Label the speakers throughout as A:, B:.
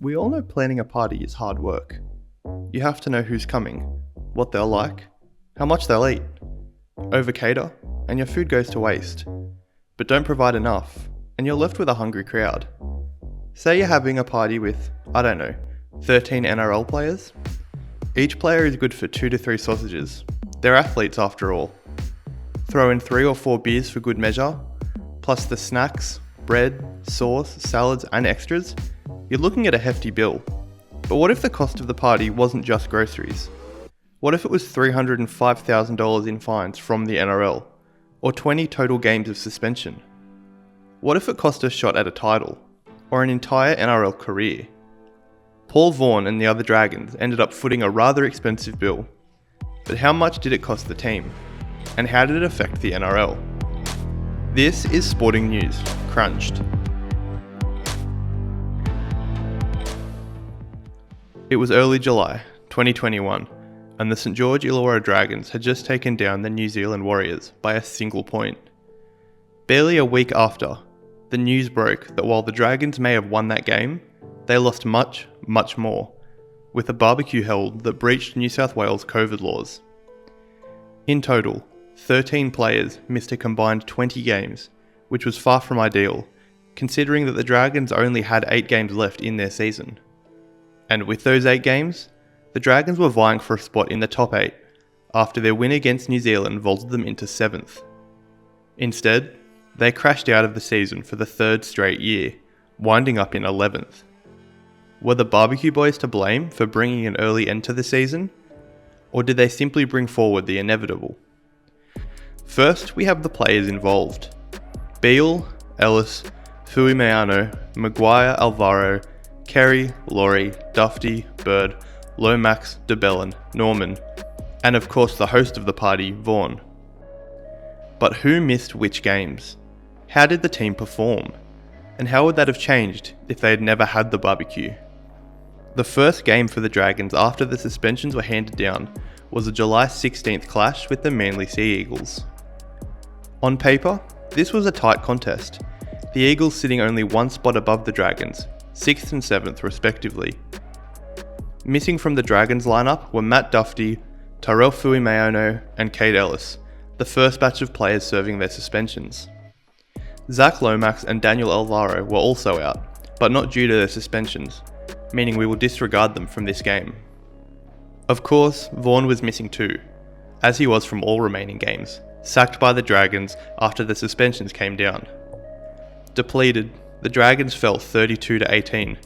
A: We all know planning a party is hard work. You have to know who's coming, what they'll like, how much they'll eat, over-cater, and your food goes to waste. But don't provide enough, and you're left with a hungry crowd. Say you're having a party with, 13 NRL players. Each player is good for 2 to 3 sausages. They're athletes after all. Throw in 3 or 4 beers for good measure, plus the snacks, bread, sauce, salads and extras. You're looking at a hefty bill. But what if the cost of the party wasn't just groceries? What if it was $305,000 in fines from the NRL, or 20 total games of suspension? What if it cost a shot at a title, or an entire NRL career? Paul Vaughan and the other Dragons ended up footing a rather expensive bill. But how much did it cost the team? And how did it affect the NRL? This is Sporting News, Crunched. It was early July, 2021, and the St George Illawarra Dragons had just taken down the New Zealand Warriors by a single point. Barely a week after, the news broke that while the Dragons may have won that game, they lost much, much more, with a barbecue held that breached New South Wales COVID laws. In total, 13 players missed a combined 20 games, which was far from ideal, considering that the Dragons only had 8 games left in their season. And with those 8 games, the Dragons were vying for a spot in the top 8, after their win against New Zealand vaulted them into 7th. Instead, they crashed out of the season for the 3rd straight year, winding up in 11th. Were the barbecue boys to blame for bringing an early end to the season? Or did they simply bring forward the inevitable? First, we have the players involved. Beale, Ellis, Fuimeano, Maguire, Alvaro, Kerry, Laurie, Dufty, Bird, LOMAX, DeBellin, Norman, and of course the host of the party, Vaughan. But who missed which games? How did the team perform? And how would that have changed if they had never had the barbecue? The first game for the Dragons after the suspensions were handed down was a July 16th clash with the Manly Sea Eagles. On paper, this was a tight contest, the Eagles sitting only one spot above the Dragons, 6th and 7th respectively. Missing from the Dragons lineup were Matt Dufty, Tyrell Fuimeano and Kade Ellis, the first batch of players serving their suspensions. Zach Lomax and Daniel Alvaro were also out, but not due to their suspensions, meaning we will disregard them from this game. Of course, Vaughan was missing too, as he was from all remaining games, sacked by the Dragons after the suspensions came down. Depleted, the Dragons fell 32-18,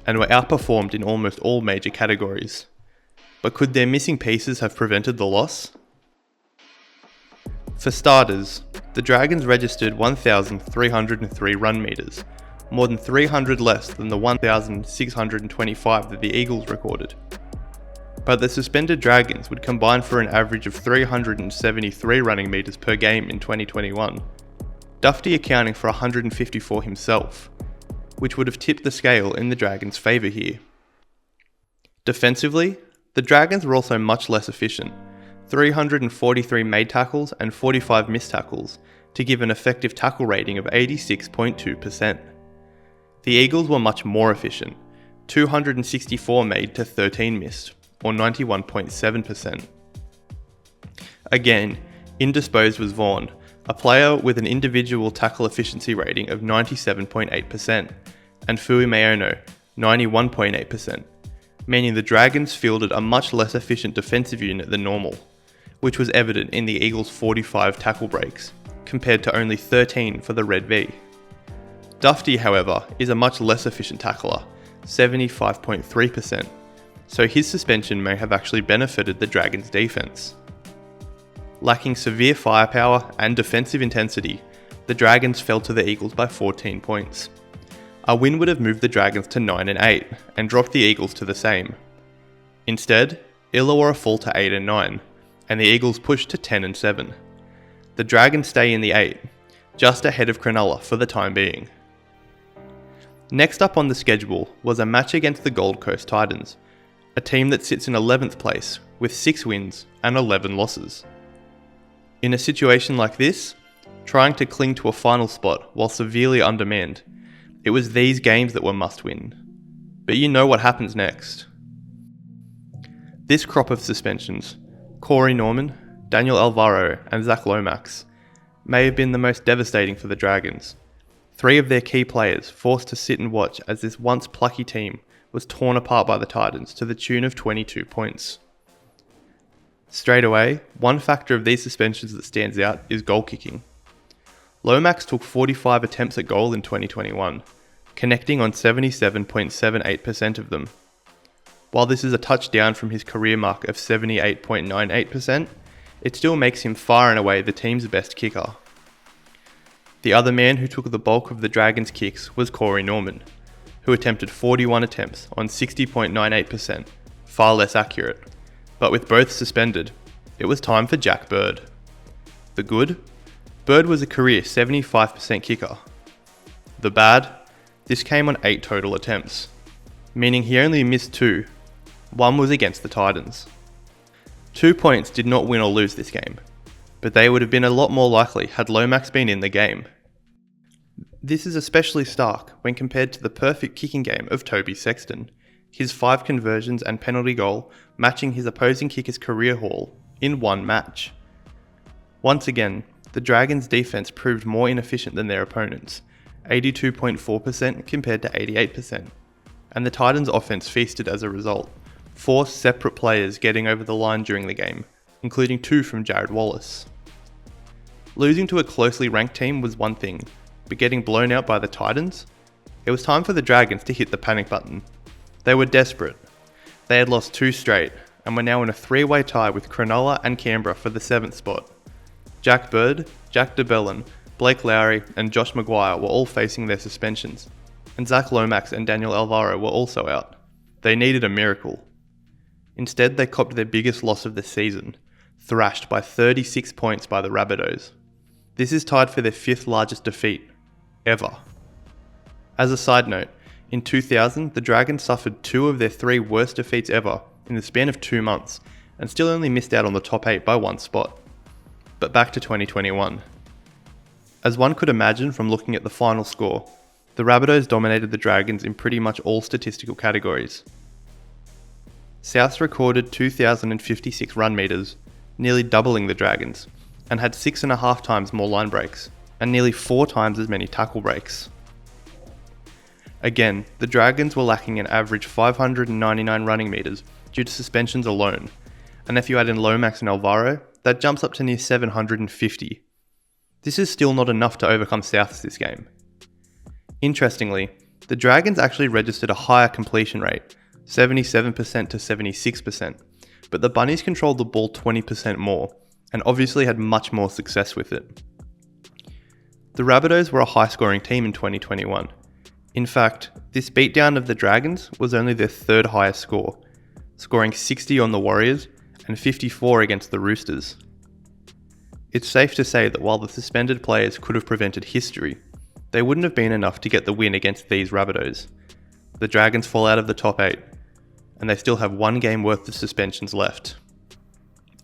A: and were outperformed in almost all major categories. But could their missing pieces have prevented the loss? For starters, the Dragons registered 1,303 run meters, more than 300 less than the 1,625 that the Eagles recorded. But the suspended Dragons would combine for an average of 373 running meters per game in 2021, Dufty accounting for 154 himself, which would have tipped the scale in the Dragons' favour here. Defensively, the Dragons were also much less efficient, 343 made tackles and 45 missed tackles, to give an effective tackle rating of 86.2%. The Eagles were much more efficient, 264 made to 13 missed, or 91.7%. Again, indisposed was Vaughan, a player with an individual tackle efficiency rating of 97.8%, and Fuimeano, 91.8%, meaning the Dragons fielded a much less efficient defensive unit than normal, which was evident in the Eagles' 45 tackle breaks, compared to only 13 for the Red V. Dufty, however, is a much less efficient tackler, 75.3%, so his suspension may have actually benefited the Dragons' defense. Lacking severe firepower and defensive intensity, the Dragons fell to the Eagles by 14 points. A win would have moved the Dragons to 9-8 and dropped the Eagles to the same. Instead, Illawarra fall to 8-9, and the Eagles push to 10-7. The Dragons stay in the 8, just ahead of Cronulla for the time being. Next up on the schedule was a match against the Gold Coast Titans, a team that sits in 11th place with 6 wins and 11 losses. In a situation like this, trying to cling to a final spot while severely undermanned, it was these games that were must win. But you know what happens next. This crop of suspensions, Corey Norman, Daniel Alvaro and Zach Lomax, may have been the most devastating for the Dragons. 3 of their key players forced to sit and watch as this once plucky team was torn apart by the Titans to the tune of 22 points. Straight away, one factor of these suspensions that stands out is goal kicking. Lomax took 45 attempts at goal in 2021, connecting on 77.78% of them. While this is a touch down from his career mark of 78.98%, it still makes him far and away the team's best kicker. The other man who took the bulk of the Dragons' kicks was Corey Norman, who attempted 41 attempts on 60.98%, far less accurate. But with both suspended, it was time for Jack Bird. The good? Bird was a career 75% kicker. The bad? This came on 8 total attempts, meaning he only missed 2. One was against the Titans. 2 points did not win or lose this game, but they would have been a lot more likely had Lomax been in the game. This is especially stark when compared to the perfect kicking game of Toby Sexton, his 5 conversions and penalty goal matching his opposing kicker's career haul in one match. Once again, the Dragons' defense proved more inefficient than their opponents, 82.4% compared to 88%, and the Titans' offense feasted as a result, 4 separate players getting over the line during the game, including 2 from JARROD WALLACE. Losing to a closely ranked team was one thing, but getting blown out by the Titans? It was time for the Dragons to hit the panic button. They were desperate. They had lost 2 straight, and were now in a 3-way tie with Cronulla and Canberra for the 7th spot. Jack Bird, Jack DeBellin, Blake Lowry and Josh Maguire were all facing their suspensions, and Zach Lomax and Daniel Alvaro were also out. They needed a miracle. Instead, they copped their biggest loss of the season, thrashed by 36 points by the Rabbitohs. This is tied for their 5th largest defeat, ever. As a side note, in 2000, the Dragons suffered 2 of their 3 worst defeats ever in the span of 2 months, and still only missed out on the top 8 by 1 spot. But back to 2021. As one could imagine from looking at the final score, the Rabbitohs dominated the Dragons in pretty much all statistical categories. Souths recorded 2,056 run meters, nearly doubling the Dragons, and had 6.5 times more line breaks, and nearly 4 times as many tackle breaks. Again, the Dragons were lacking an average 599 running meters due to suspensions alone, and if you add in Lomax and Alvaro, that jumps up to near 750. This is still not enough to overcome Souths this game. Interestingly, the Dragons actually registered a higher completion rate, 77% to 76%, but the Bunnies controlled the ball 20% more, and obviously had much more success with it. The Rabbitohs were a high-scoring team in 2021. In fact, this beatdown of the Dragons was only their 3rd highest score, scoring 60 on the Warriors and 54 against the Roosters. It's safe to say that while the suspended players could have prevented history, they wouldn't have been enough to get the win against these Rabbitohs. The Dragons fall out of the top 8, and they still have 1 game worth of suspensions left.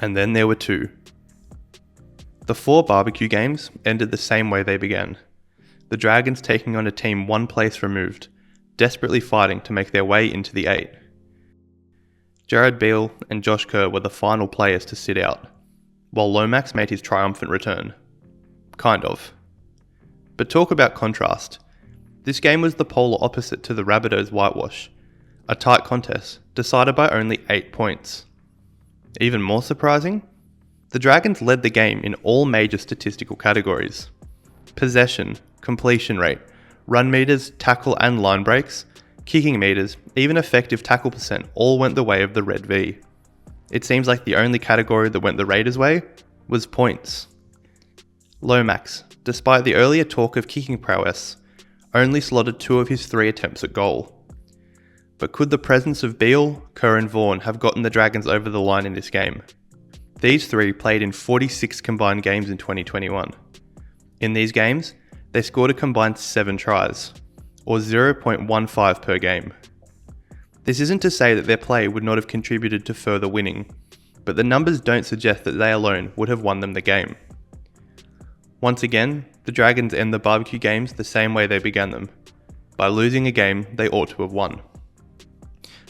A: And then there were 2. The 4 barbecue games ended the same way they began. The Dragons taking on a team 1 place removed, desperately fighting to make their way into the 8. Jared Beale and Josh Kerr were the final players to sit out, while Lomax made his triumphant return. Kind of. But talk about contrast. This game was the polar opposite to the Rabbitohs' whitewash, a tight contest decided by only 8 points. Even more surprising, the Dragons led the game in all major statistical categories. Possession, completion rate, run meters, tackle and line breaks, kicking meters, even effective tackle percent all went the way of the Red V. It seems like the only category that went the Raiders' way was points. Lomax, despite the earlier talk of kicking prowess, only slotted 2 of his 3 attempts at goal. But could the presence of Beale, Kerr and Vaughan have gotten the Dragons over the line in this game? These 3 played in 46 combined games in 2021. In these games, they scored a combined 7 tries, or 0.15 per game. This isn't to say that their play would not have contributed to further winning, but the numbers don't suggest that they alone would have won them the game. Once again, the Dragons end the barbecue games the same way they began them, by losing a game they ought to have won.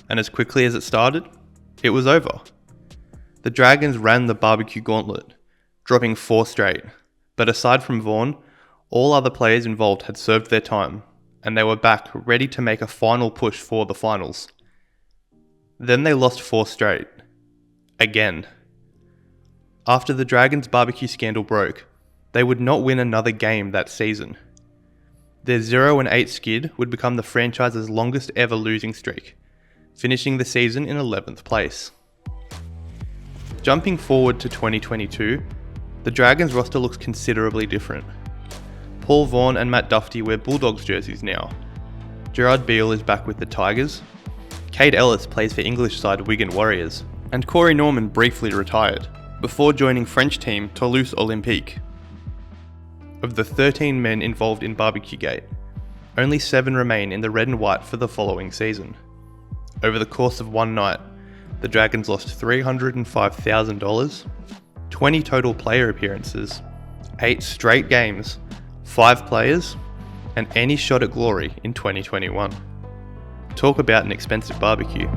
A: and as quickly as it started, it was over. The Dragons ran the barbecue gauntlet, dropping 4 straight, but aside from Vaughan, all other players involved had served their time, and they were back ready to make a final push for the finals. Then they lost 4 straight. Again. After the Dragons barbecue scandal broke, they would not win another game that season. Their 0-8 skid would become the franchise's longest ever losing streak, finishing the season in 11th place. Jumping forward to 2022, the Dragons roster looks considerably different. Paul Vaughan and Matt Duffy wear Bulldogs jerseys now. Gerard Beale is back with the Tigers. Cade Ellis plays for English side Wigan Warriors. And Corey Norman briefly retired, before joining French team Toulouse Olympique. Of the 13 men involved in Barbecue Gate, only 7 remain in the red and white for the following season. Over the course of one night, the Dragons lost $305,000, 20 total player appearances, 8 straight games, 5 players, and any shot at glory in 2021. Talk about an expensive barbecue.